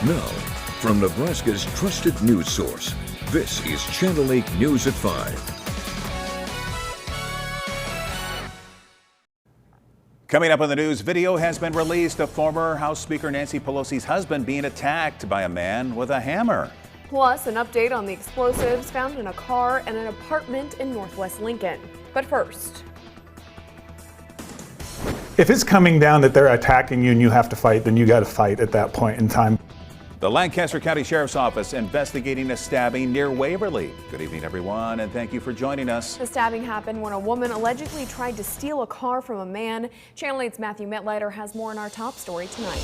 Now, from Nebraska's trusted news source, this is Channel 8 News at 5. Coming up on the news, video has been released of former House Speaker Nancy Pelosi's husband being attacked by a man with a hammer. Plus, an update on the explosives found in a car and an apartment in Northwest Lincoln. But first, if it's coming down that they're attacking you and you have to fight, then you got to fight at that point in time. The Lancaster County Sheriff's Office investigating a stabbing near Waverly. Good evening, everyone, and thank you for joining us. The stabbing happened when a woman allegedly tried to steal a car from a man. Channel 8's Matthew Metlighter has more in our top story tonight.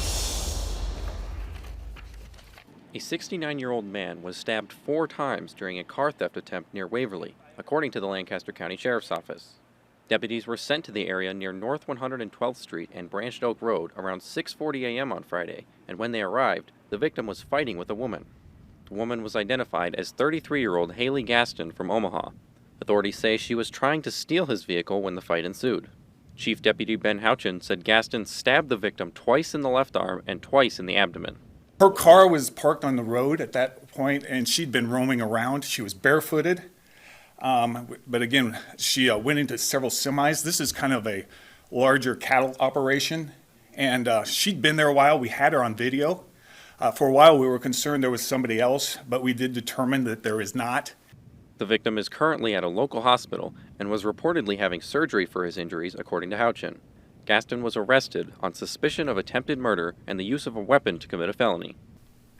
A 69-year-old man was stabbed 4 times during a car theft attempt near Waverly, according to the Lancaster County Sheriff's Office. Deputies were sent to the area near North 112th Street and Branched Oak Road around 6:40 a.m. on Friday, and when they arrived, the victim was fighting with a woman. The woman was identified as 33-year-old Haley Gaston from Omaha. Authorities say she was trying to steal his vehicle when the fight ensued. Chief Deputy Ben Houchin said Gaston stabbed the victim twice in the left arm and twice in the abdomen. Her car was parked on the road at that point, and she'd been roaming around. She was barefooted. But again, she went into several semis. This is kind of a larger cattle operation, and she'd been there a while. We had her on video. For a while, we were concerned there was somebody else, but we did determine that there is not. The victim is currently at a local hospital and was reportedly having surgery for his injuries, according to Houchin. Gaston was arrested on suspicion of attempted murder and the use of a weapon to commit a felony.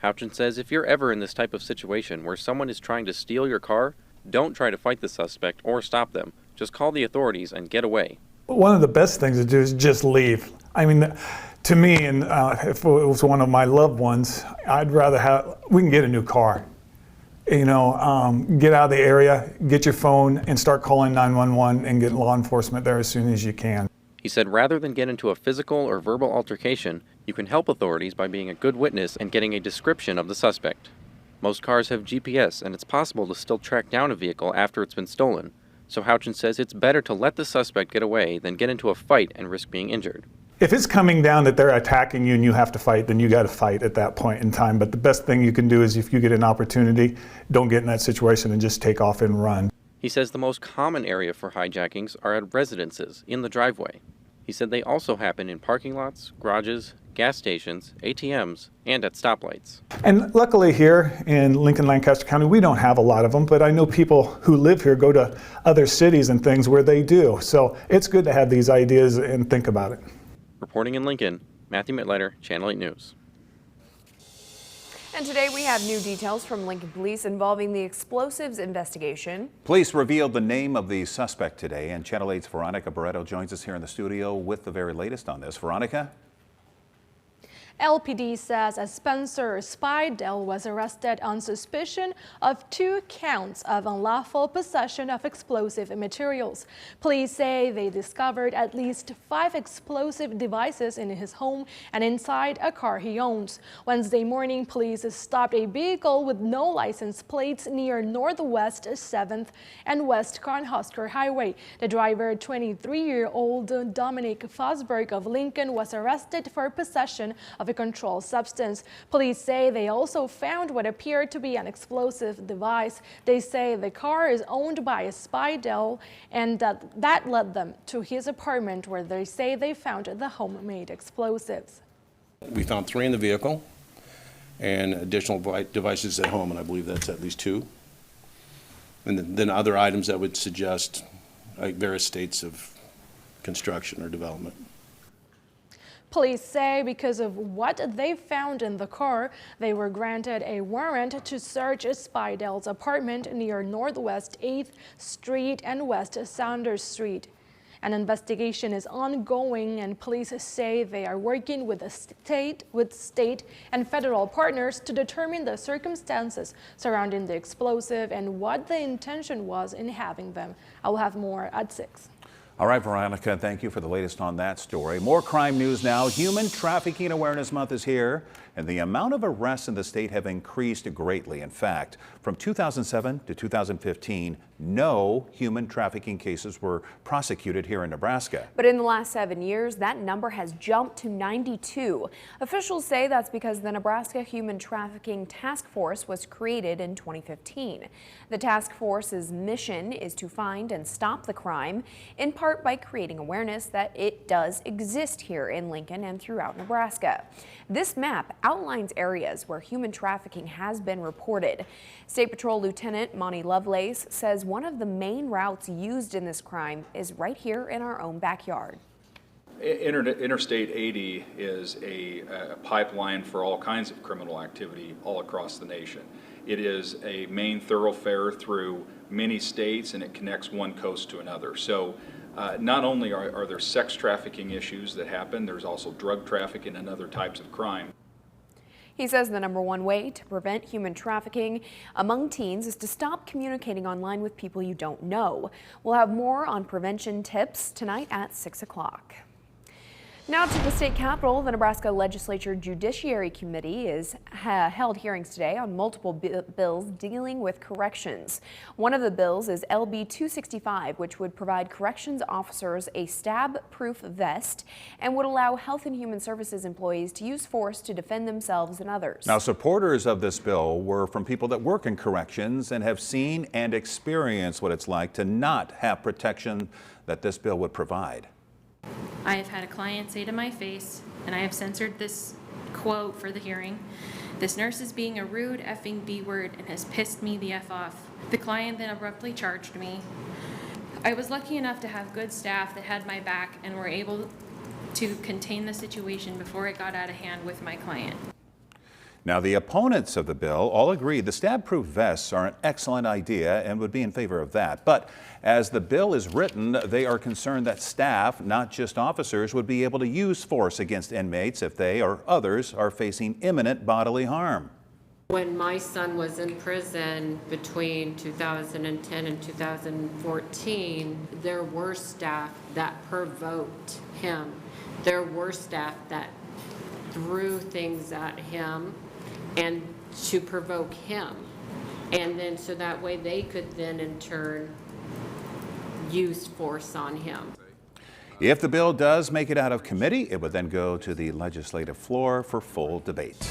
Houchin says if you're ever in this type of situation where someone is trying to steal your car, don't try to fight the suspect or stop them. Just call the authorities and get away. One of the best things to do is just leave. I mean, to me, and if it was one of my loved ones, I'd rather we can get a new car. You know, get out of the area, get your phone, and start calling 911 and get law enforcement there as soon as you can. He said rather than get into a physical or verbal altercation, you can help authorities by being a good witness and getting a description of the suspect. Most cars have GPS, and it's possible to still track down a vehicle after it's been stolen. So Houchin says it's better to let the suspect get away than get into a fight and risk being injured. If it's coming down that they're attacking you and you have to fight, then you got to fight at that point in time. But the best thing you can do is if you get an opportunity, don't get in that situation and just take off and run. He says the most common area for hijackings are at residences in the driveway. He said they also happen in parking lots, garages, gas stations, ATMs, and at stoplights. And luckily here in Lincoln, Lancaster County, we don't have a lot of them, but I know people who live here go to other cities and things where they do. So it's good to have these ideas and think about it. Reporting in Lincoln, Matthew Mitleiter, Channel 8 News. And today we have new details from Lincoln Police involving the explosives investigation. Police revealed the name of the suspect today, and Channel 8's Veronica Barreto joins us here in the studio with the very latest on this. Veronica? LPD says a Spencer Spidell was arrested on suspicion of 2 counts of unlawful possession of explosive materials. Police say they discovered at least 5 explosive devices in his home and inside a car he owns. Wednesday morning, police stopped a vehicle with no license plates near Northwest 7th and West Cornhusker Highway. The driver, 23-year-old Dominic Fosberg of Lincoln, was arrested for possession of a controlled substance. Police say they also found what appeared to be an explosive device. They say the car is owned by a Spidell, and that led them to his apartment where they say they found the homemade explosives. We found 3 in the vehicle and additional devices at home, and I believe that's at least 2. And then other items that would suggest various states of construction or development. Police say because of what they found in the car, they were granted a warrant to search Spidell's apartment near Northwest 8th Street and West Saunders Street. An investigation is ongoing, and police say they are working with state and federal partners to determine the circumstances surrounding the explosive and what the intention was in having them. I'll have more at 6. All right, Veronica, thank you for the latest on that story. More crime news now. Human Trafficking Awareness Month is here. and the amount of arrests in the state have increased greatly. In fact, from 2007 to 2015, no human trafficking cases were prosecuted here in Nebraska. But in the last 7 years, that number has jumped to 92. Officials say that's because the Nebraska Human Trafficking Task Force was created in 2015. The task force's mission is to find and stop the crime, in part by creating awareness that it does exist here in Lincoln and throughout Nebraska. This map outlines areas where human trafficking has been reported. State Patrol Lieutenant Monty Lovelace says one of the main routes used in this crime is right here in our own backyard. Interstate 80 is a pipeline for all kinds of criminal activity all across the nation. It is a main thoroughfare through many states, and it connects one coast to another. So not only are there sex trafficking issues that happen, there's also drug trafficking and other types of crime. He says the #1 way to prevent human trafficking among teens is to stop communicating online with people you don't know. We'll have more on prevention tips tonight at 6 o'clock. Now to the state capitol. The Nebraska Legislature Judiciary Committee has held hearings today on multiple bills dealing with corrections. One of the bills is LB 265, which would provide corrections officers a stab-proof vest and would allow Health and Human Services employees to use force to defend themselves and others. Now, supporters of this bill were from people that work in corrections and have seen and experienced what it's like to not have protection that this bill would provide. I have had a client say to my face, and I have censored this quote for the hearing, "This nurse is being a rude effing B-word and has pissed me the F off." The client then abruptly charged me. I was lucky enough to have good staff that had my back and were able to contain the situation before it got out of hand with my client. Now, the opponents of the bill all agree the stab-proof vests are an excellent idea and would be in favor of that. But as the bill is written, they are concerned that staff, not just officers, would be able to use force against inmates if they or others are facing imminent bodily harm. When my son was in prison between 2010 and 2014, there were staff that provoked him. There were staff that threw things at him and to provoke him, and then so that way they could then in turn use force on him. If the bill does make it out of committee, it would then go to the legislative floor for full debate.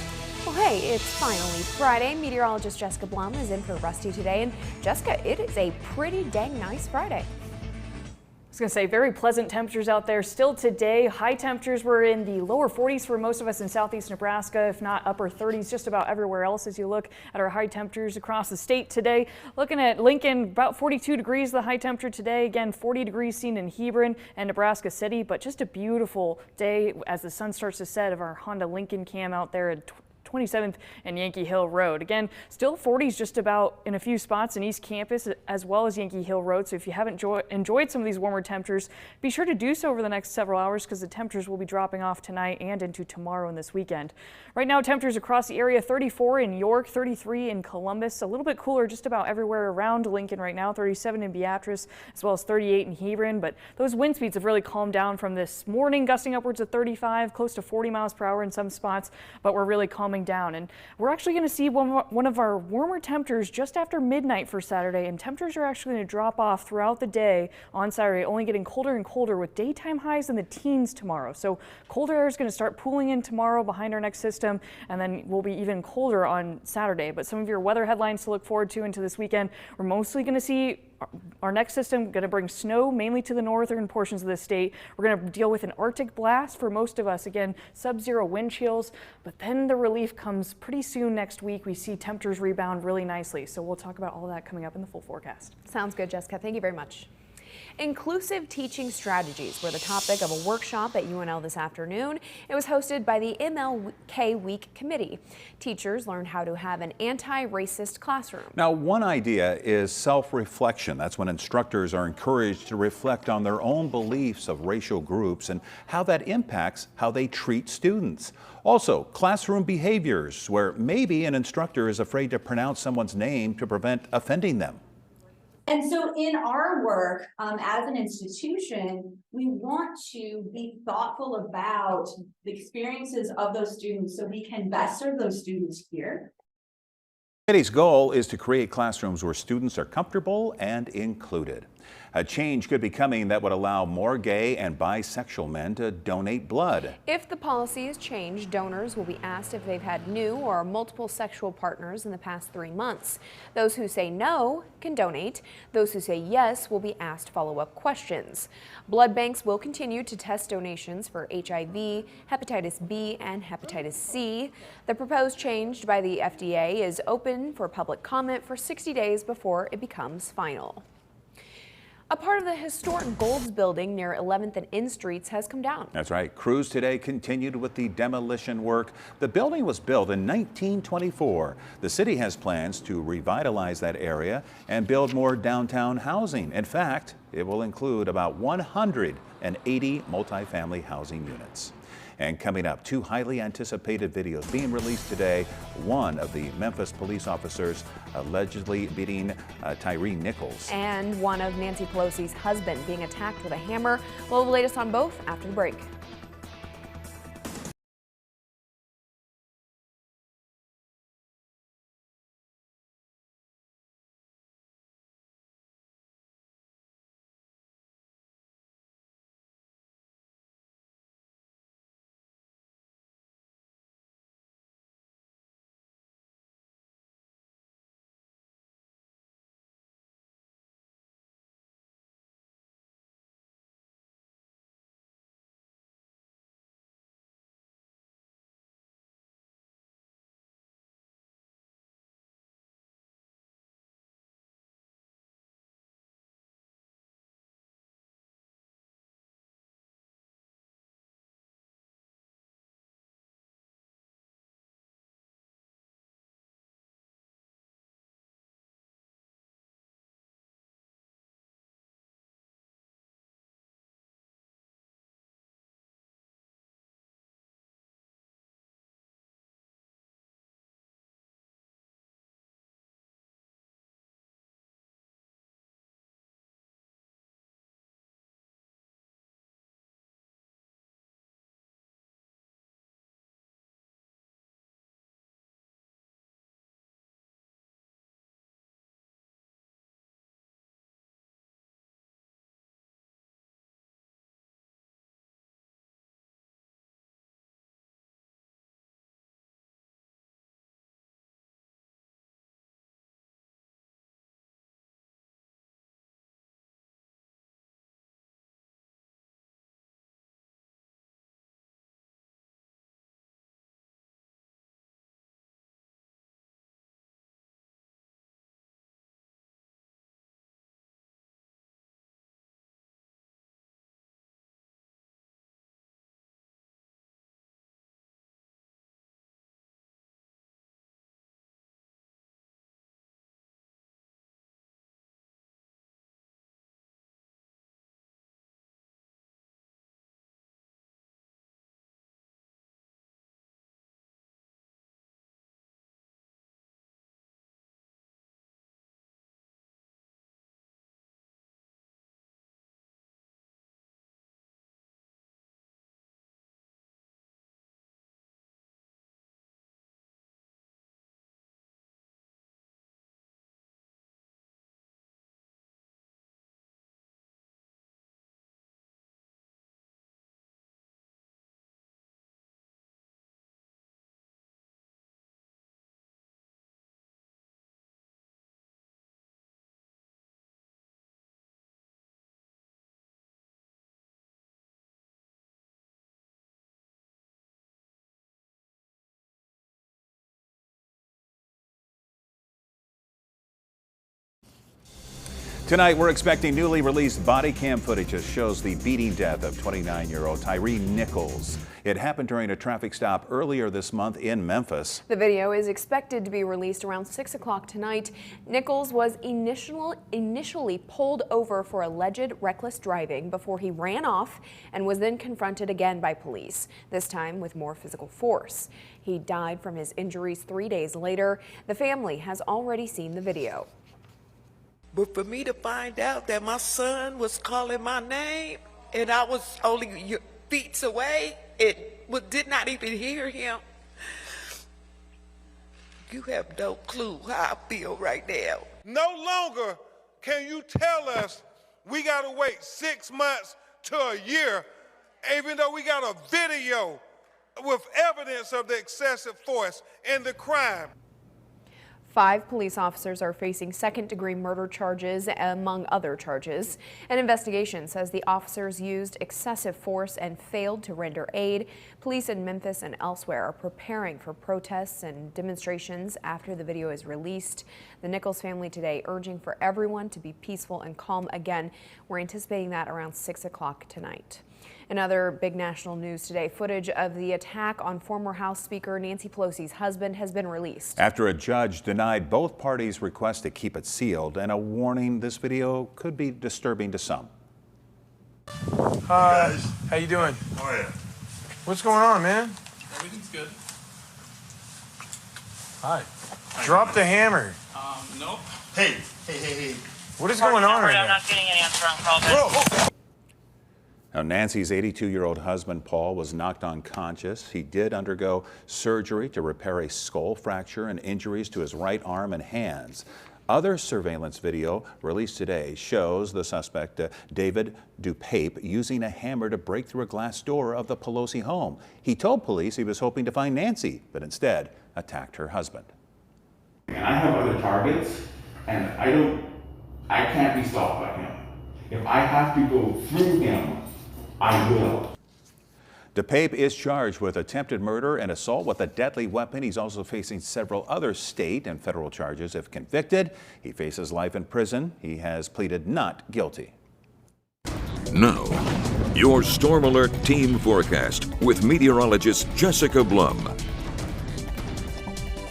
Well, hey, it's finally Friday. Meteorologist Jessica Blum is in for Rusty today. And Jessica, it is a pretty dang nice Friday. I was going to say, very pleasant temperatures out there still today. High temperatures were in the lower 40s for most of us in southeast Nebraska, if not upper 30s just about everywhere else as you look at our high temperatures across the state today. Looking at Lincoln, about 42 degrees the high temperature today. Again, 40 degrees seen in Hebron and Nebraska City, but just a beautiful day as the sun starts to set of our Honda Lincoln cam out there at 27th and Yankee Hill Road. Again, still 40s just about in a few spots in East Campus as well as Yankee Hill Road. So if you haven't enjoyed some of these warmer temperatures, be sure to do so over the next several hours because the temperatures will be dropping off tonight and into tomorrow and this weekend. Right now, temperatures across the area: 34 in York, 33 in Columbus, a little bit cooler just about everywhere around Lincoln right now, 37 in Beatrice, as well as 38 in Hebron. But those wind speeds have really calmed down from this morning, gusting upwards of 35, close to 40 miles per hour in some spots, but we're really calming down. And we're actually going to see one of our warmer temperatures just after midnight for Saturday, and temperatures are actually going to drop off throughout the day on Saturday, only getting colder and colder with daytime highs in the teens tomorrow. So colder air is going to start pooling in tomorrow behind our next system, and then we'll be even colder on Saturday. But some of your weather headlines to look forward to into this weekend: we're mostly going to see our next system going to bring snow mainly to the northern portions of the state. We're going to deal with an Arctic blast for most of us. Again, sub-zero wind chills, but then the relief comes pretty soon next week. We see temperatures rebound really nicely. So we'll talk about all that coming up in the full forecast. Sounds good, Jessica. Thank you very much. Inclusive teaching strategies were the topic of a workshop at UNL this afternoon. It was hosted by the MLK Week Committee. Teachers learned how to have an anti-racist classroom. Now, one idea is self-reflection. That's when instructors are encouraged to reflect on their own beliefs of racial groups and how that impacts how they treat students. Also, classroom behaviors, where maybe an instructor is afraid to pronounce someone's name to prevent offending them. And so in our work as an institution, we want to be thoughtful about the experiences of those students so we can best serve those students here. The committee's goal is to create classrooms where students are comfortable and included. A change could be coming that would allow more gay and bisexual men to donate blood. If the policy is changed, donors will be asked if they've had new or multiple sexual partners in the past 3 months. Those who say no can donate. Those who say yes will be asked follow-up questions. Blood banks will continue to test donations for HIV, hepatitis B, and hepatitis C. The proposed change by the FDA is open for public comment for 60 days before it becomes final. A part of the historic Golds building near 11th and N Streets has come down. That's right. Crews today continued with the demolition work. The building was built in 1924. The city has plans to revitalize that area and build more downtown housing. In fact, it will include about 180 multifamily housing units. And coming up, 2 highly anticipated videos being released today. One of the Memphis police officers allegedly beating Tyre Nichols. And one of Nancy Pelosi's husband being attacked with a hammer. We'll have the latest on both after the break. Tonight, we're expecting newly released body cam footage that shows the beating death of 29-year-old Tyre Nichols. It happened during a traffic stop earlier this month in Memphis. The video is expected to be released around 6 o'clock tonight. Nichols was initially pulled over for alleged reckless driving before he ran off and was then confronted again by police, this time with more physical force. He died from his injuries 3 days later. The family has already seen the video. But for me to find out that my son was calling my name and I was only feet away and did not even hear him, you have no clue how I feel right now. No longer can you tell us we got to wait 6 months to a year, even though we got a video with evidence of the excessive force and the crime. 5 police officers are facing second-degree murder charges, among other charges. An investigation says the officers used excessive force and failed to render aid. Police in Memphis and elsewhere are preparing for protests and demonstrations after the video is released. The Nichols family today urging for everyone to be peaceful and calm again. We're anticipating that around 6 o'clock tonight. Another big national news today, footage of the attack on former House Speaker Nancy Pelosi's husband has been released. After a judge denied both parties' request to keep it sealed and a warning this video could be disturbing to some. Hi, how you doing? Oh, yeah. What's going on, man? Everything's good. Hi. Drop the hammer. Nope. Hey. What is going on right I'm now? not getting an answer on call. Now, Nancy's 82-year-old husband, Paul, was knocked unconscious. He did undergo surgery to repair a skull fracture and injuries to his right arm and hands. Other surveillance video released today shows the suspect, David DuPape, using a hammer to break through a glass door of the Pelosi home. He told police he was hoping to find Nancy, but instead attacked her husband. And I have other targets, and I can't be stopped by him. If I have to go through him, I will. DuPape is charged with attempted murder and assault with a deadly weapon. He's also facing several other state and federal charges. If convicted, he faces life in prison. He has pleaded not guilty. Now, your Storm Alert team forecast with meteorologist Jessica Blum.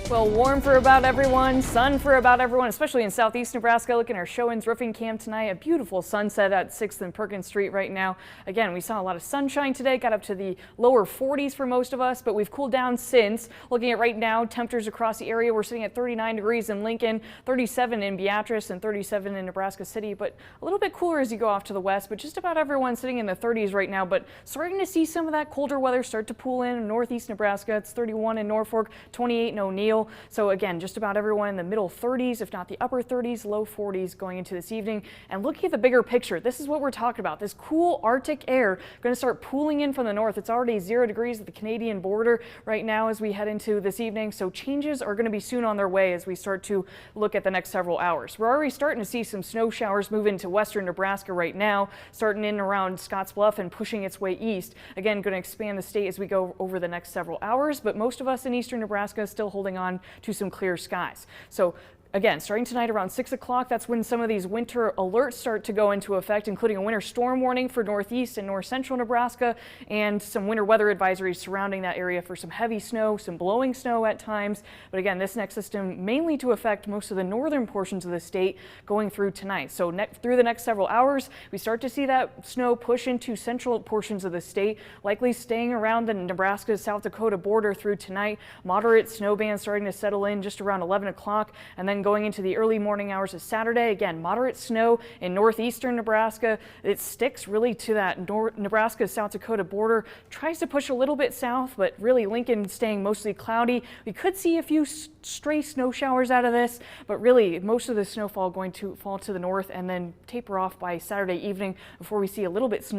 Well, warm for about everyone, sun for about everyone, especially in southeast Nebraska. Looking at our Showings roofing cam tonight, a beautiful sunset at 6th and Perkins Street right now. Again, we saw a lot of sunshine today, got up to the lower 40s for most of us, but we've cooled down since. Looking at right now, temperatures across the area, we're sitting at 39 degrees in Lincoln, 37 in Beatrice, and 37 in Nebraska City, but a little bit cooler as you go off to the west, but just about everyone sitting in the 30s right now, but starting to see some of that colder weather start to pool in northeast Nebraska. It's 31 in Norfolk, 28 in O'Neill. So again, just about everyone in the middle 30s, if not the upper 30s, low 40s going into this evening. And looking at the bigger picture, this is what we're talking about. This cool Arctic air going to start pooling in from the north. It's already 0 degrees at the Canadian border right now as we head into this evening. So changes are going to be soon on their way as we start to look at the next several hours. We're already starting to see some snow showers move into western Nebraska right now, starting in around Scottsbluff and pushing its way east. Again, going to expand the state as we go over the next several hours, but most of us in eastern Nebraska still holding on to some clear skies. So again, starting tonight around 6 o'clock, that's when some of these winter alerts start to go into effect, including a winter storm warning for northeast and north central Nebraska and some winter weather advisories surrounding that area for some heavy snow, some blowing snow at times. But again, this next system mainly to affect most of the northern portions of the state going through tonight. So through the next several hours, we start to see that snow push into central portions of the state, likely staying around the Nebraska-South Dakota border through tonight. Moderate snow bands starting to settle in just around 11 o'clock, and then going into the early morning hours of Saturday. Again, moderate snow in northeastern Nebraska. It sticks really to that Nebraska-South Dakota border. Tries to push a little bit south, but really Lincoln staying mostly cloudy. We could see a few stray snow showers out of this, but really most of the snowfall going to fall to the north and then taper off by Saturday evening before we see a little bit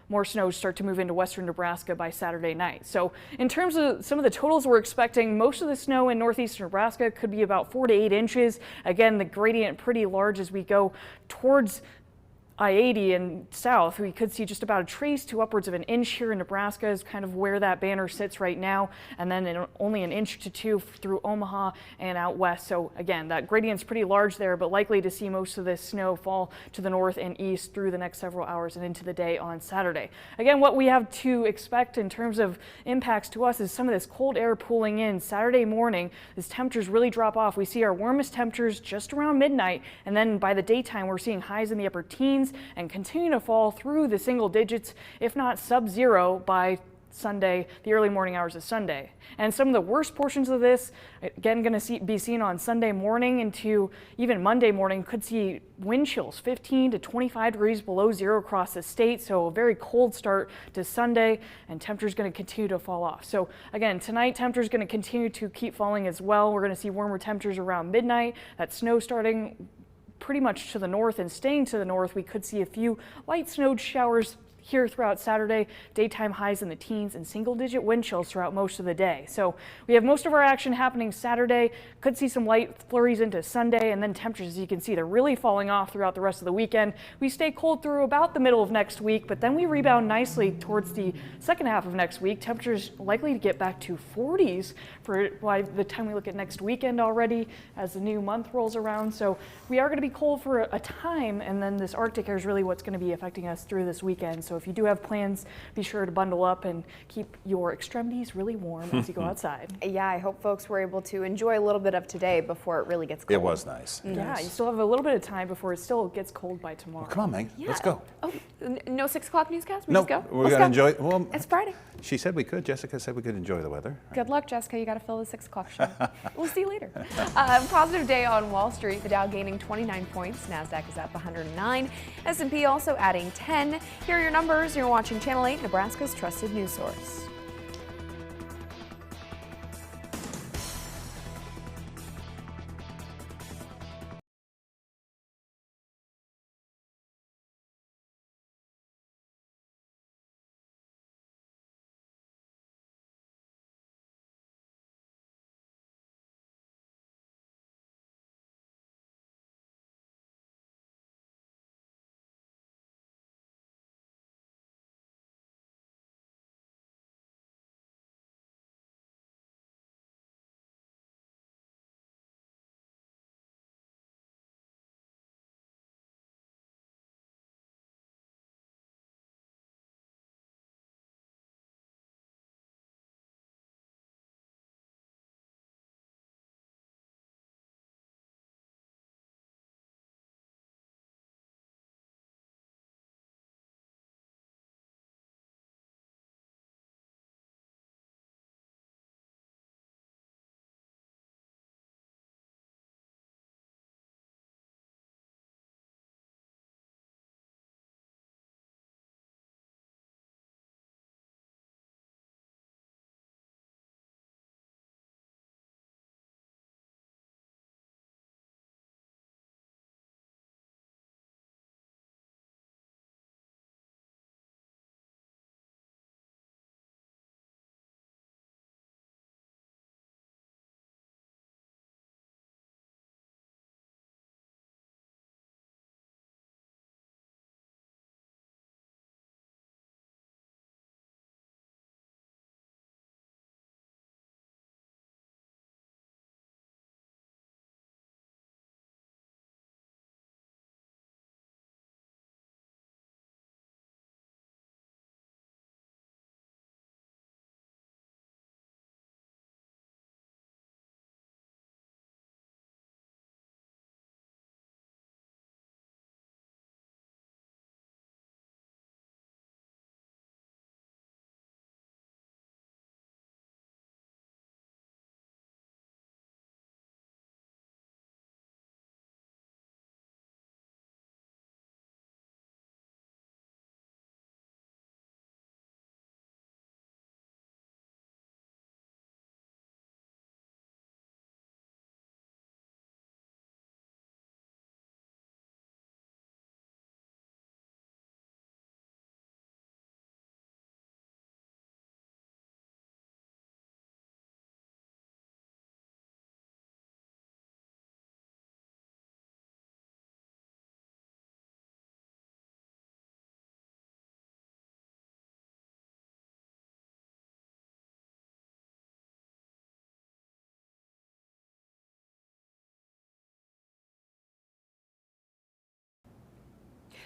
more snow start to move into western Nebraska by Saturday night. So in terms of some of the totals we're expecting, most of the snow in northeastern Nebraska could be about 4 to 8 inches. Again, the gradient pretty large as we go towards I-80 and south. We could see just about a trace to upwards of an inch here in Nebraska is kind of where that banner sits right now, and then only an inch to 2 through Omaha and out west. So again, that gradient's pretty large there, but likely to see most of this snow fall to the north and east through the next several hours and into the day on Saturday. Again, what we have to expect in terms of impacts to us is some of this cold air pooling in Saturday morning. As temperatures really drop off, we see our warmest temperatures just around midnight, and then by the daytime we're seeing highs in the upper teens and continue to fall through the single digits, if not sub-zero, by Sunday, the early morning hours of Sunday. And some of the worst portions of this, again, going to be seen on Sunday morning into even Monday morning. Could see wind chills 15 to 25 degrees below zero across the state. So a very cold start to Sunday, and temperatures going to continue to fall off. So again, tonight temperatures going to continue to keep falling as well. We're going to see warmer temperatures around midnight. That snow starting pretty much to the north and staying to the north. We could see a few light snow showers here throughout Saturday, daytime highs in the teens and single-digit wind chills throughout most of the day. So we have most of our action happening Saturday. Could see some light flurries into Sunday, and then temperatures, as you can see, they're really falling off throughout the rest of the weekend. We stay cold through about the middle of next week, but then we rebound nicely towards the second half of next week. Temperatures likely to get back to 40s by the time we look at next weekend already as the new month rolls around. So we are going to be cold for a time, and then this Arctic air is really what's going to be affecting us through this weekend. So if you do have plans, be sure to bundle up and keep your extremities really warm as you go outside. Yeah, I hope folks were able to enjoy a little bit of today before it really gets cold. It was nice. Yeah, you still have a little bit of time before it still gets cold by tomorrow. Well, come on, Meg. Yeah. Let's go. Oh, no 6 o'clock newscast? We No, just go? we're Let's going to go. enjoy. Well, It's Friday. she said we could. Jessica said we could enjoy the weather. Good luck, Jessica. You got to fill the 6 o'clock show. We'll see you later. Positive day on Wall Street. The Dow gaining 29 points. NASDAQ is up 109. S&P also adding 10. Here are your numbers. You're watching Channel 8, Nebraska's trusted news source.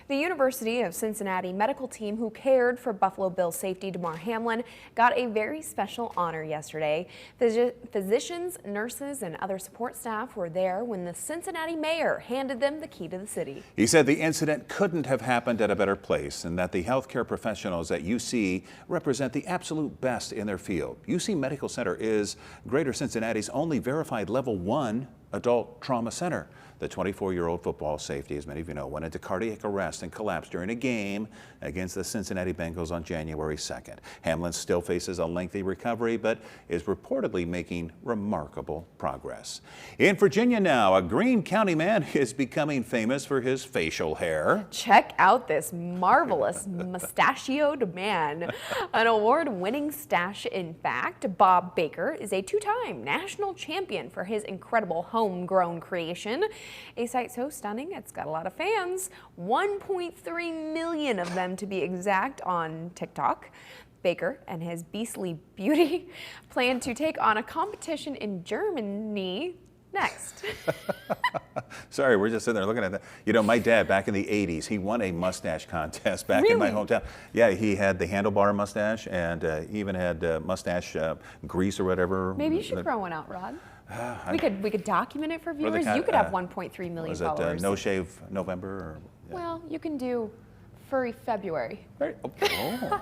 The University of Cincinnati medical team who cared for Buffalo Bills safety Damar Hamlin got a very special honor yesterday. Physicians, nurses, and other support staff were there when the Cincinnati mayor handed them the key to the city. He said the incident couldn't have happened at a better place and that the healthcare professionals at UC represent the absolute best in their field. UC Medical Center is Greater Cincinnati's only verified Level 1 adult trauma center. The 24-year-old football safety, as many of you know, went into cardiac arrest and collapsed during a game against the Cincinnati Bengals on January 2nd. Hamlin still faces a lengthy recovery, but is reportedly making remarkable progress. In Virginia now, a Greene County man is becoming famous for his facial hair. Check out this marvelous mustachioed man. An award-winning stash, in fact. Bob Baker is a two-time national champion for his incredible homegrown creation. A sight so stunning, it's got a lot of fans. 1.3 million of them to be exact on TikTok. Baker and his beastly beauty plan to take on a competition in Germany next. Sorry, we're just sitting there looking at that. You know, my dad back in the 80s, he won a mustache contest back in my hometown. Yeah, he had the handlebar mustache and he even had mustache grease or whatever. Maybe you should grow one out, Rod. We could document it for viewers. You could have 1.3 million followers. Was it No Shave November? Or, yeah. Well, you can do Furry February. Oh.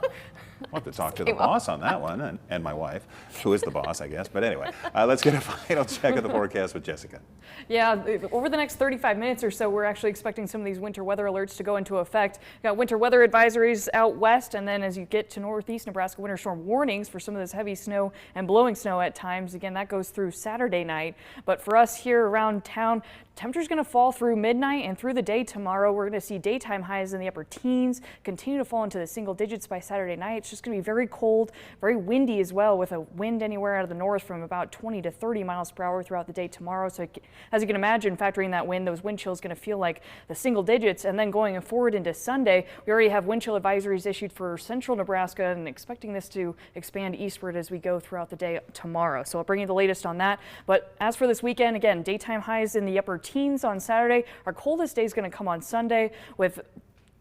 We'll have to talk to the boss on that one, and my wife, who is the boss, I guess. But anyway, let's get a final check of the forecast with Jessica. Yeah, over the next 35 minutes or so, we're actually expecting some of these winter weather alerts to go into effect. We've got winter weather advisories out west, and then as you get to northeast Nebraska, winter storm warnings for some of this heavy snow and blowing snow at times. Again, that goes through Saturday night. But for us here around town, temperature's going to fall through midnight and through the day tomorrow. We're going to see daytime highs in the upper teens, continue to fall into the single digits by Saturday night. It's just going to be very cold, very windy as well, with a wind anywhere out of the north from about 20 to 30 miles per hour throughout the day tomorrow. So as you can imagine, factoring that wind, those wind chills going to feel like the single digits. And then going forward into Sunday, we already have wind chill advisories issued for central Nebraska and expecting this to expand eastward as we go throughout the day tomorrow. So I'll bring you the latest on that. But as for this weekend, again, daytime highs in the upper teens on Saturday. Our coldest day is going to come on Sunday with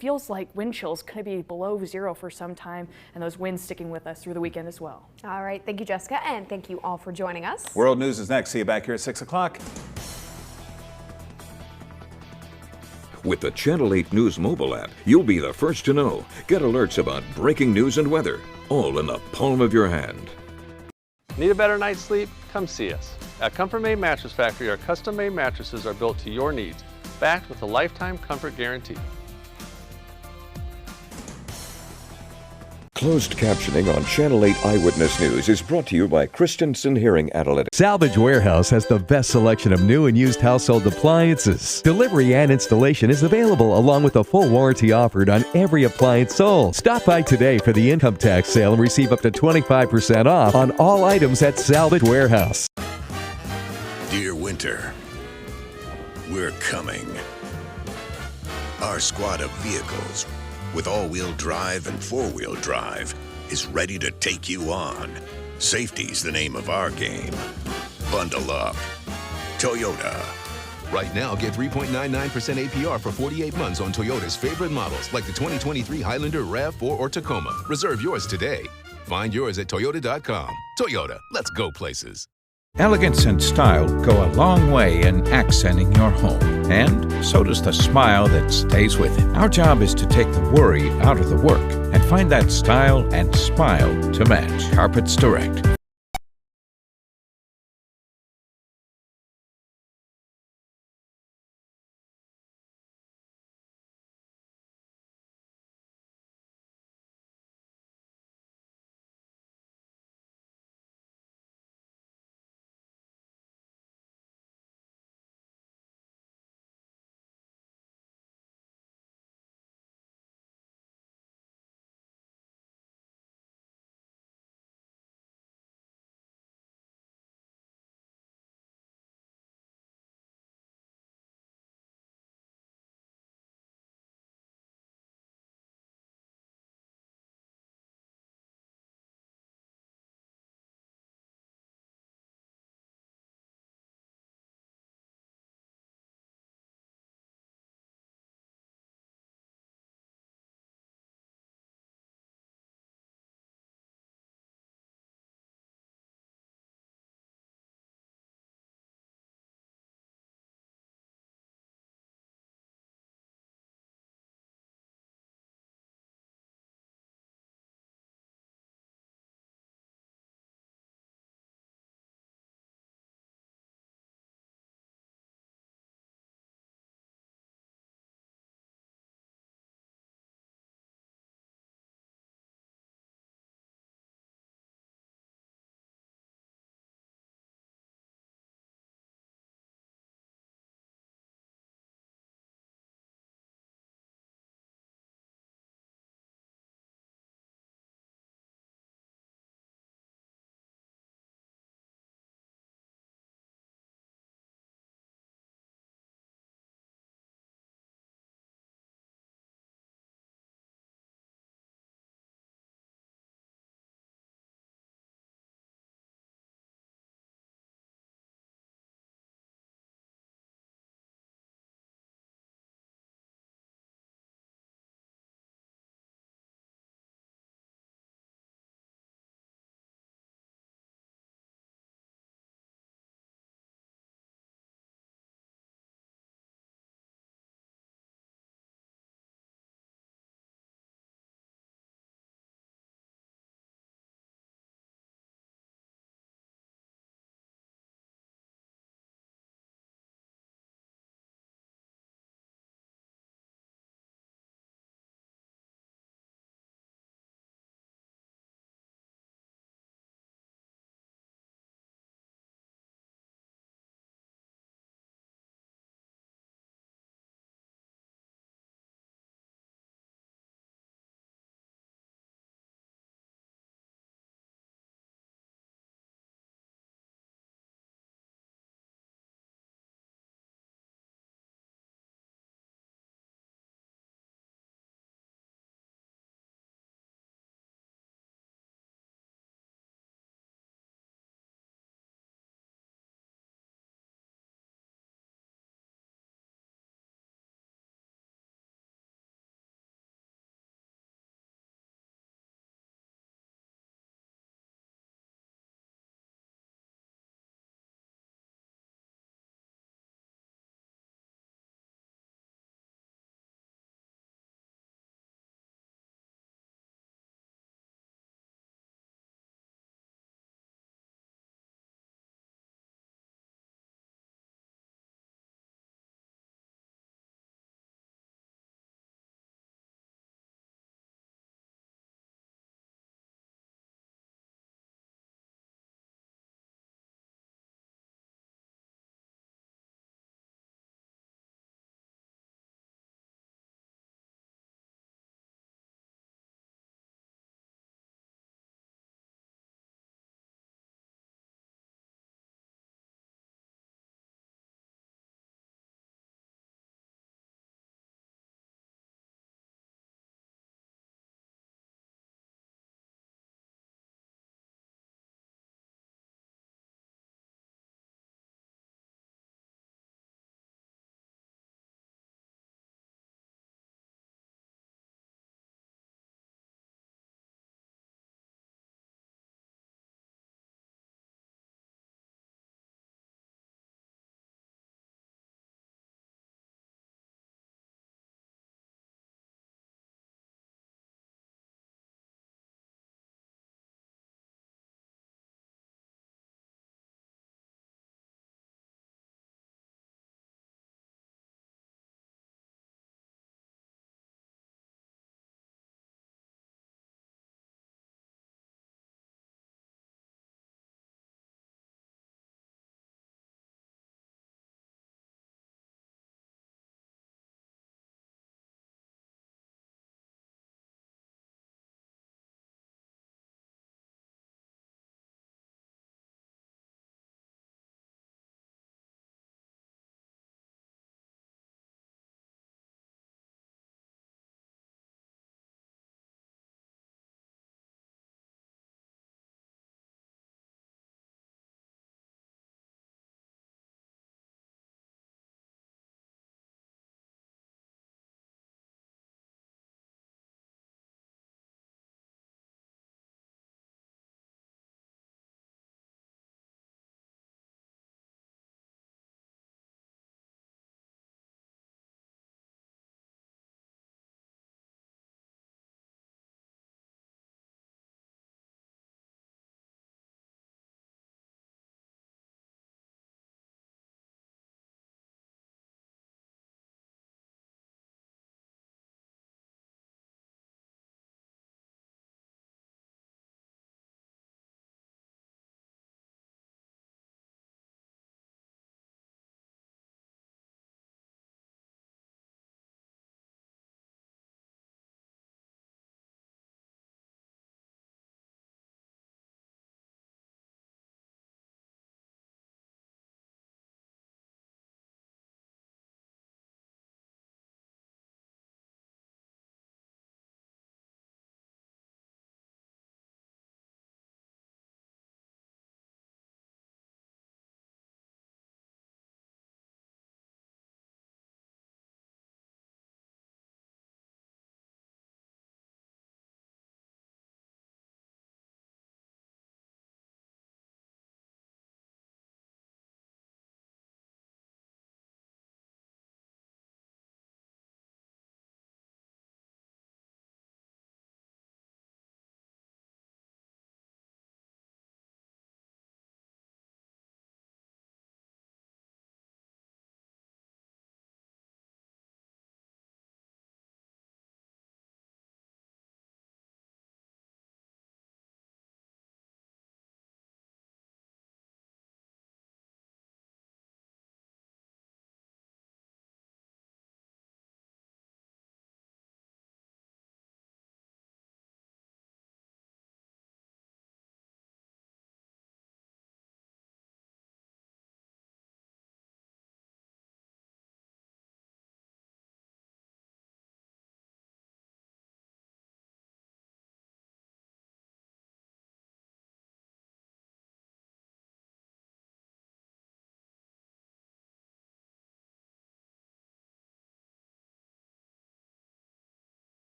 feels like wind chills going to be below zero for some time, and those winds sticking with us through the weekend as well. All right. Thank you, Jessica, and thank you all for joining us. World News is next. See you back here at 6 o'clock. With the Channel 8 News mobile app, you'll be the first to know. Get alerts about breaking news and weather, all in the palm of your hand. Need a better night's sleep? Come see us. At Comfort Made Mattress Factory, our custom-made mattresses are built to your needs, backed with a lifetime comfort guarantee. Closed captioning on Channel 8 Eyewitness News is brought to you by Christensen Hearing Analytics. Salvage Warehouse has the best selection of new and used household appliances. Delivery and installation is available along with a full warranty offered on every appliance sold. Stop by today for the income tax sale and receive up to 25% off on all items at Salvage Warehouse. Dear Winter, we're coming. Our squad of vehicles with all-wheel drive and four-wheel drive is ready to take you on. Safety's the name of our game. Bundle up. Toyota. Right now, get 3.99% APR for 48 months on Toyota's favorite models, like the 2023 Highlander, RAV4, or Tacoma. Reserve yours today. Find yours at Toyota.com. Toyota, let's go places. Elegance and style go a long way in accenting your home, and so does the smile that stays with it. Our job is to take the worry out of the work and find that style and smile to match. Carpets Direct.